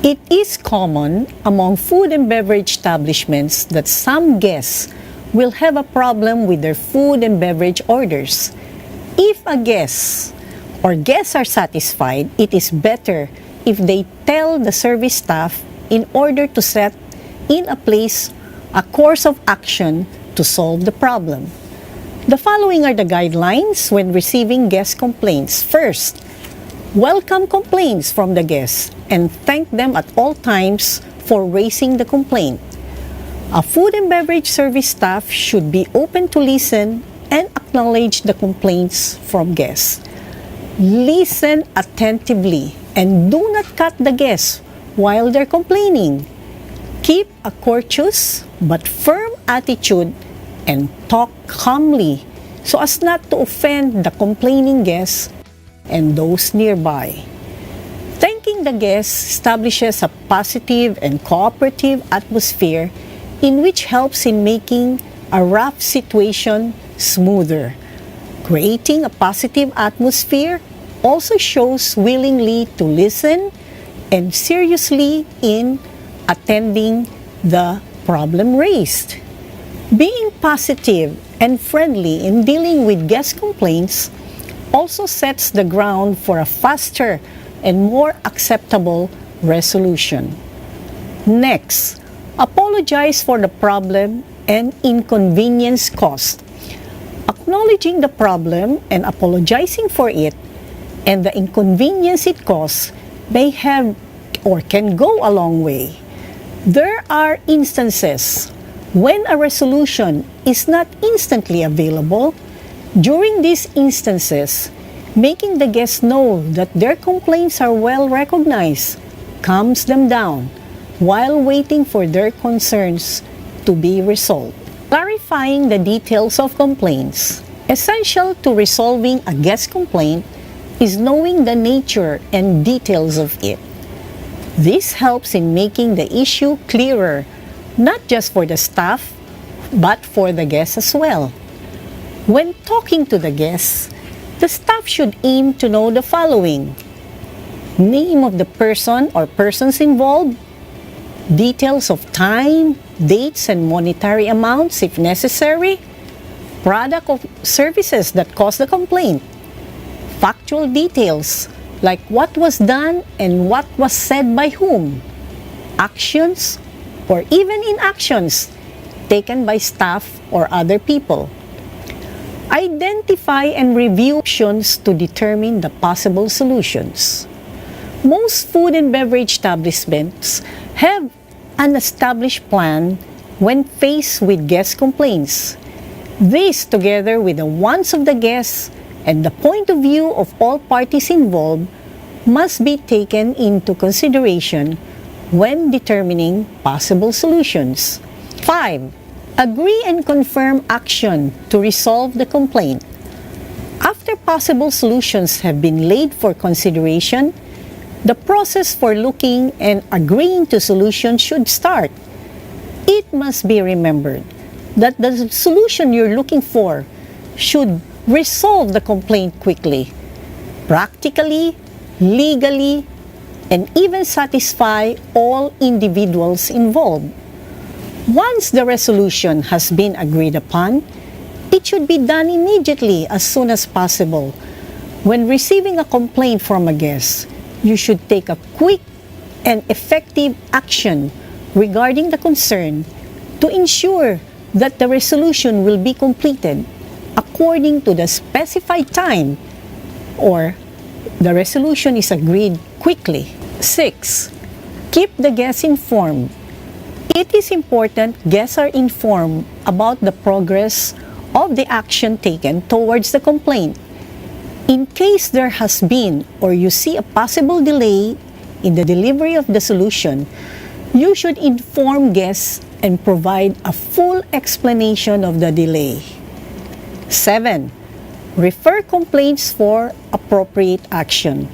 It is common among food and beverage establishments that some guests will have a problem with their food and beverage orders. If a guest or guests are satisfied, it is better if they tell the service staff in order to set in place a course of action to solve the problem. The following are the guidelines when receiving guest complaints. First, welcome complaints from the guests and thank them at all times for raising the complaint. A food and beverage service staff should be open to listen and acknowledge the complaints from guests. Listen attentively and do not cut the guests while they're complaining. Keep a courteous but firm attitude and talk calmly so as not to offend the complaining guests and those nearby. Thanking the guests establishes a positive and cooperative atmosphere in which helps in making a rough situation smoother. Creating a positive atmosphere also shows willingly to listen and seriously in attending the problem raised. Being positive and friendly in dealing with guest complaints also sets the ground for a faster and more acceptable resolution. Next, apologize for the problem and inconvenience caused. Acknowledging the problem and apologizing for it and the inconvenience it caused may have or can go a long way. There are instances when a resolution is not instantly available. During these instances, making the guests know that their complaints are well recognized calms them down while waiting for their concerns to be resolved. Clarifying the details of complaints. Essential to resolving a guest complaint is knowing the nature and details of it. This helps in making the issue clearer, not just for the staff, but for the guests as well. When talking to the guests, the staff should aim to know the following: name of the person or persons involved, details of time, dates, and monetary amounts if necessary, product or services that caused the complaint, factual details like what was done and what was said by whom, actions or even inactions taken by staff or other people. Identify and review options to determine the possible solutions. Most food and beverage establishments have an established plan when faced with guest complaints. This, together with the wants of the guests and the point of view of all parties involved, must be taken into consideration when determining possible solutions. 5. Agree and confirm action to resolve the complaint. After possible solutions have been laid for consideration, the process for looking and agreeing to solutions should start. It must be remembered that the solution you're looking for should resolve the complaint quickly, practically, legally, and even satisfy all individuals involved. Once the resolution has been agreed upon, it should be done immediately as soon as possible. When receiving a complaint from a guest, you should take a quick and effective action regarding the concern to ensure that the resolution will be completed according to the specified time or the resolution is agreed quickly. 6. Keep the guests informed. It is important guests are informed about the progress of the action taken towards the complaint. In case there has been or you see a possible delay in the delivery of the solution, you should inform guests and provide a full explanation of the delay. 7. Refer complaints for appropriate action.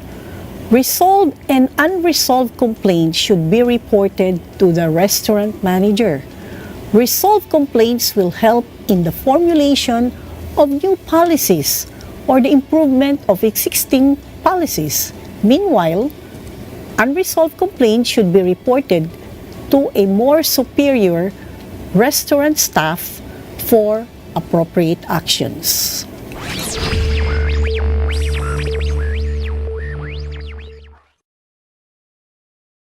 Resolved and unresolved complaints should be reported to the restaurant manager. Resolved complaints will help in the formulation of new policies or the improvement of existing policies. Meanwhile, Unresolved complaints should be reported to a more superior restaurant staff for appropriate actions.